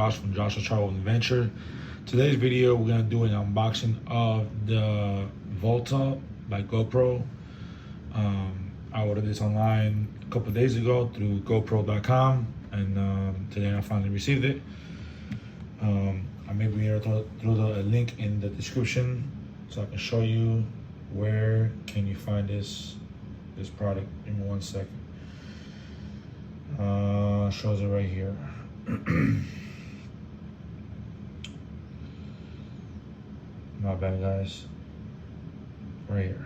Josh from Josh's Travel Adventure. Today's video, we're gonna do an unboxing of the Volta by GoPro. I ordered this online a couple days ago through GoPro.com, and today I finally received it. I may be here to throw the link in the description so I can show you where can you find this product. Give me 1 second. Shows it right here. My bad, guys. Right here.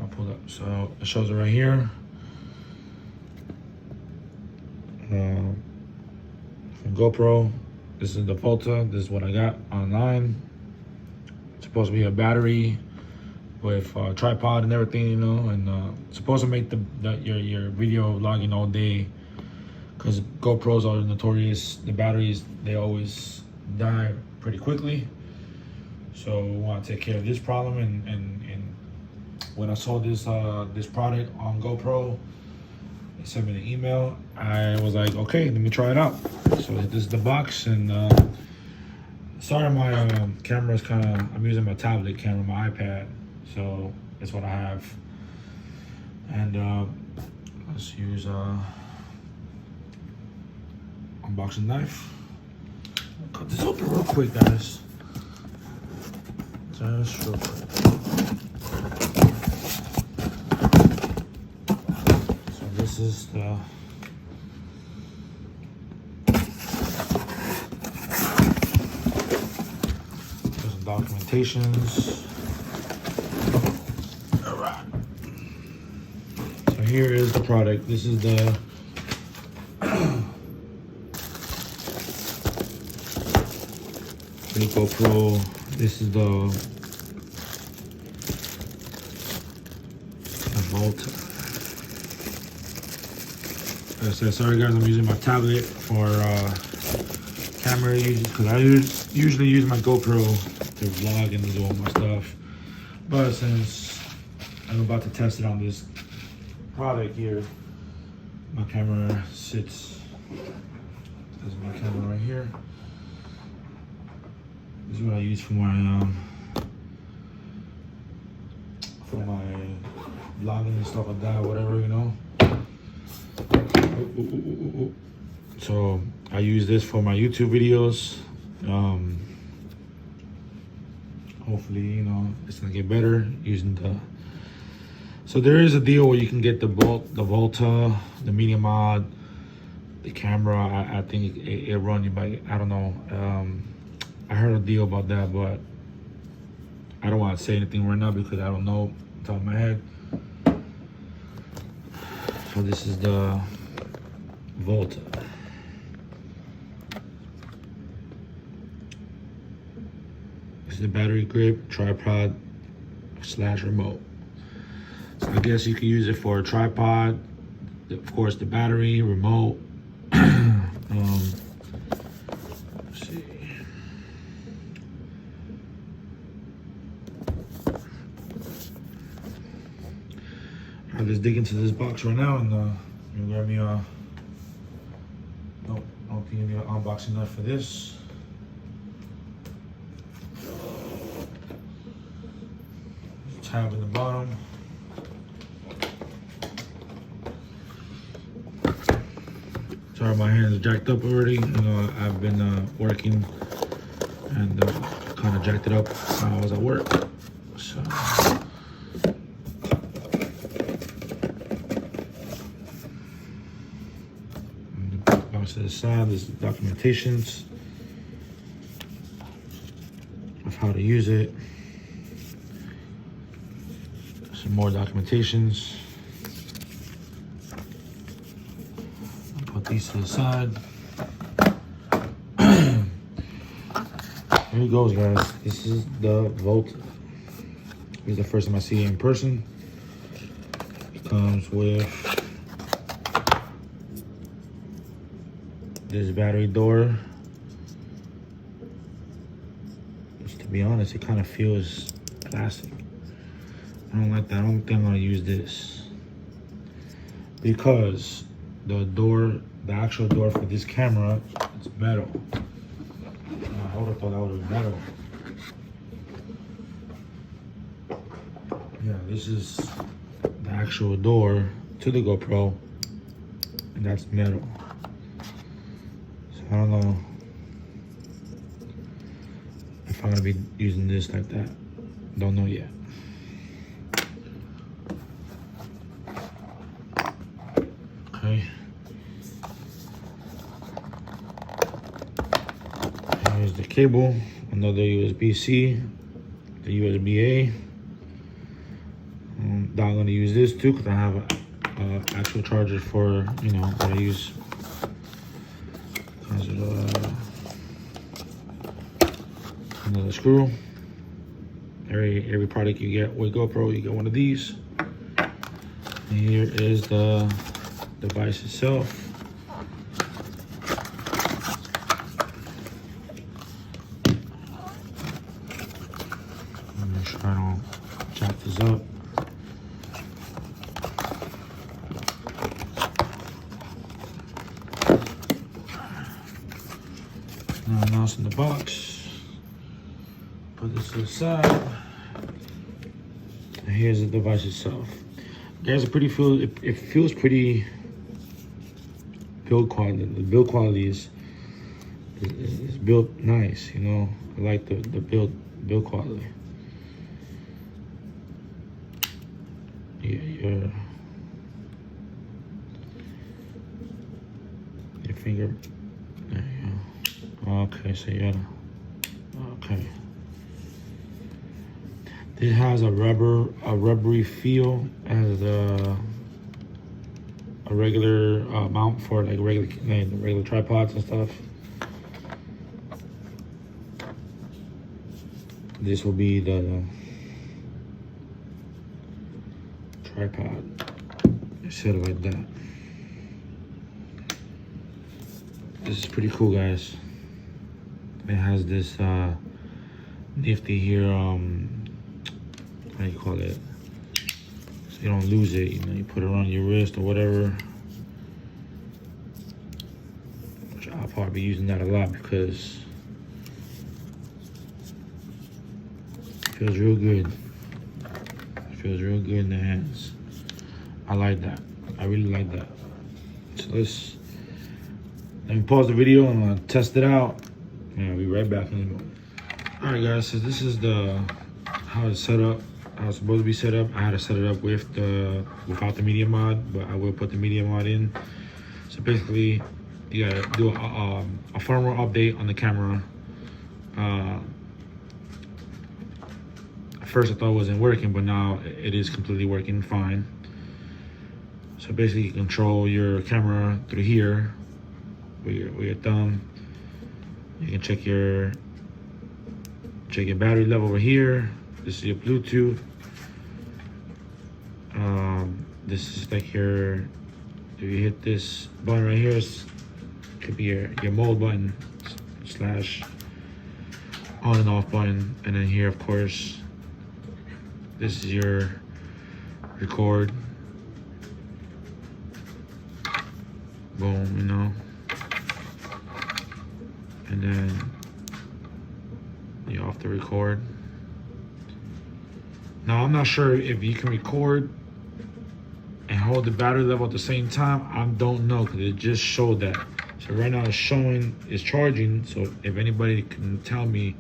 I'll pull up. So it shows it right here. From GoPro. This is the Volta. This is what I got online. It's supposed to be a battery with a tripod and everything, you know, and supposed to make your video vlogging all day, because GoPros are notorious. The batteries, they always die pretty quickly, so we want to take care of this problem. And when I saw this this product on GoPro, they sent me the email. I was like, okay, let me try it out. So this is the box, and sorry, my camera is kind of, I'm using my tablet camera, my iPad. So that's what I have. And let's use unboxing knife. I'll cut this open real quick, guys. Just real quick. So this is the documentations. So here is the product. This is the GoPro. This is the Volta. Like I said, sorry guys, I'm using my tablet for camera because I usually use my GoPro to vlog and do all my stuff. But since I'm about to test it on this product here, my camera sits. This is my camera right here. This is what I use for my vlogging and stuff like that, whatever, you know. So I use this for my YouTube videos. Hopefully, you know, it's gonna get better using the. So there is a deal where you can get the Volta, the Media Mod, the camera. I think it run you by, I don't know. I heard a deal about that, but I don't want to say anything right now because I don't know off the top of my head. So this is the Volta. This is the battery grip, tripod / remote. So I guess you can use it for a tripod, of course the battery, remote. Let's see. I'll just dig into this box right now, and you grab me a. Nope, I don't think you need an unboxing knife for this. Tab in the bottom. Sorry, my hands are jacked up already. You know, I've been working and kind of jacked it up while I was at work. So. To the side, there's the documentations of how to use it. Some more documentations. I'll put these to the side. Here it goes, guys. This is the Volta. This is the first time I see it in person. It comes with this battery door. Just to be honest, it kind of feels plastic. I don't like that. I don't think I'm gonna use this because the door the actual door for this camera, it's metal. I would have thought that would have been metal. Yeah, this is the actual door to the GoPro, and that's metal. So I don't know if I'm gonna be using this like that. Don't know yet. Okay. Here's the cable, another USB-C, the USB-A. Not gonna use this too because I have an actual charger for, you know, what I use. Another screw. Every product you get with GoPro, you get one of these. And here is the device itself. I'm gonna try to jack this up. Now it's in the box. Put this to the side. And here's the device itself. Guys, it feels pretty build quality. The build quality is built nice, you know. I like the build quality. Yeah, your finger. There you go. Okay, so yeah. Okay. It has a rubbery feel as a regular mount for like regular tripods and stuff. This will be the tripod. Set it like that. This is pretty cool, guys. It has this nifty here, how do you call it? So you don't lose it, you know, you put it around your wrist or whatever. Which I'll probably be using that a lot because it feels real good. It feels real good in the hands. I like that. I really like that. So let me pause the video and I'm gonna test it out. And I'll be right back in a moment. Alright guys, so this is how it's set up. How it's supposed to be set up. I had to set it up without the media mod, but I will put the media mod in. So basically, you gotta do a firmware update on the camera. At first I thought it wasn't working, but now it is completely working fine. So basically you control your camera through here with your thumb. You can check your battery level over here. This is your Bluetooth. This is like if you hit this button right here, it could be your mode button / on and off button. And then here, of course, this is your record. Boom, you know. And then you're off the record. Now, I'm not sure if you can record and hold the battery level at the same time. I don't know, because it just showed that. So right now it's showing it's charging. So if anybody can tell me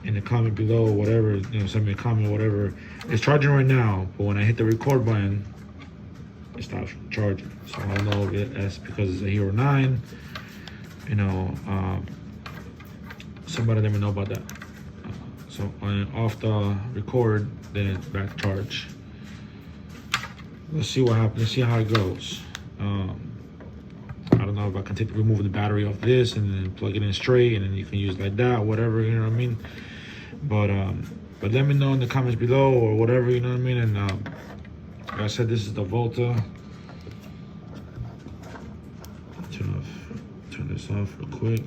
in the comment below or whatever, you know, send me a comment or whatever. It's charging right now, but when I hit the record button, it stops charging. So I don't know if that's because it's a Hero 9. You know, somebody let me know about that. So off the record, then it's back to charge. Let's see what happens. Let's see how it goes. I don't know if I can remove the battery off this and then plug it in straight, and then you can use it like that, whatever, you know what I mean. But let me know in the comments below or whatever, you know what I mean. And like I said, this is the Volta. Turn this off real quick.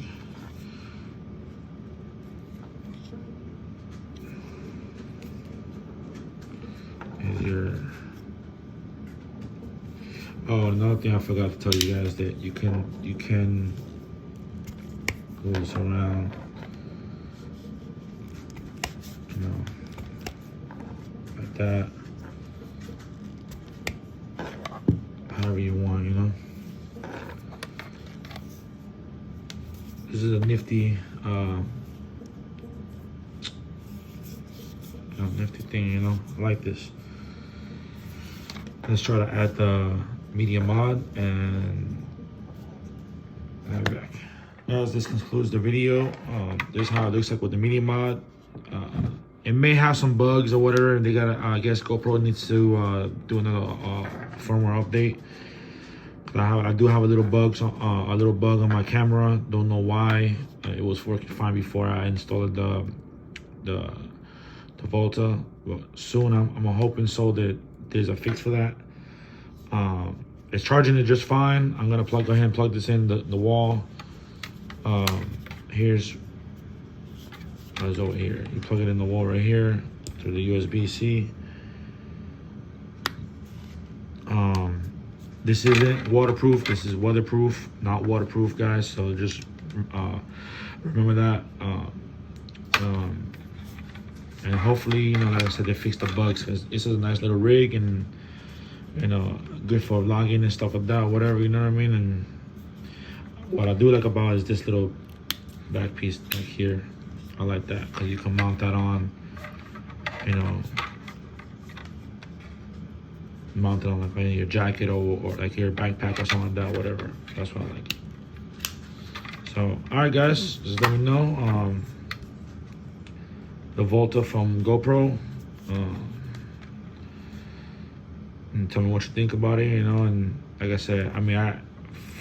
Oh, another thing I forgot to tell you guys, that you can move this around, you know, like that, however you want, you know. This is a nifty, nifty thing, you know. I like this. Let's try to add the media mod and I'll be back. Guys, this concludes the video. This is how it looks like with the media mod. It may have some bugs or whatever. They gotta, I guess GoPro needs to do another firmware update. I do have a little bug, a little bug on my camera. Don't know why. It was working fine before I installed the Volta. But soon, I'm hoping so that there's a fix for that. It's charging it just fine. I'm gonna go ahead and plug this in the wall. Here's over here. You plug it in the wall right here through the USB-C. This isn't waterproof. This is weatherproof, not waterproof, guys. So just remember that. And hopefully, you know, like I said, they fix the bugs, because this is a nice little rig, and you know, good for vlogging and stuff like that, whatever, you know what I mean. And what I do like about is this little back piece like here. I like that because you can mount that on, you know, mount it on like maybe your jacket or like your backpack or something like that, whatever. That's what I like. So, all right, guys, just let me know. The Volta from GoPro. And tell me what you think about it, you know. And like I said, I mean,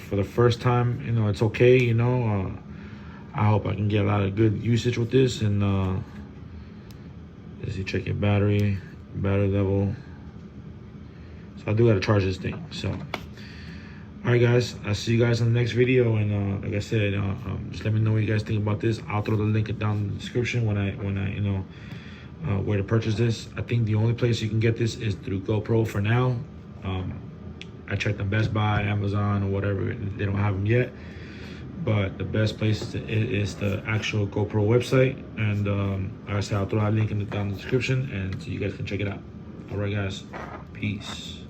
for the first time, you know, it's okay, you know. I hope I can get a lot of good usage with this. And as you check your battery level. So I do gotta charge this thing. So, all right, guys, I'll see you guys in the next video. And like I said, just let me know what you guys think about this. I'll throw the link down in the description when I you know, where to purchase this. I think the only place you can get this is through GoPro for now. I checked on Best Buy, Amazon, or whatever. They don't have them yet. But the best place is the actual GoPro website. And like I said, I'll throw that link down in the description, and so you guys can check it out. All right, guys, peace.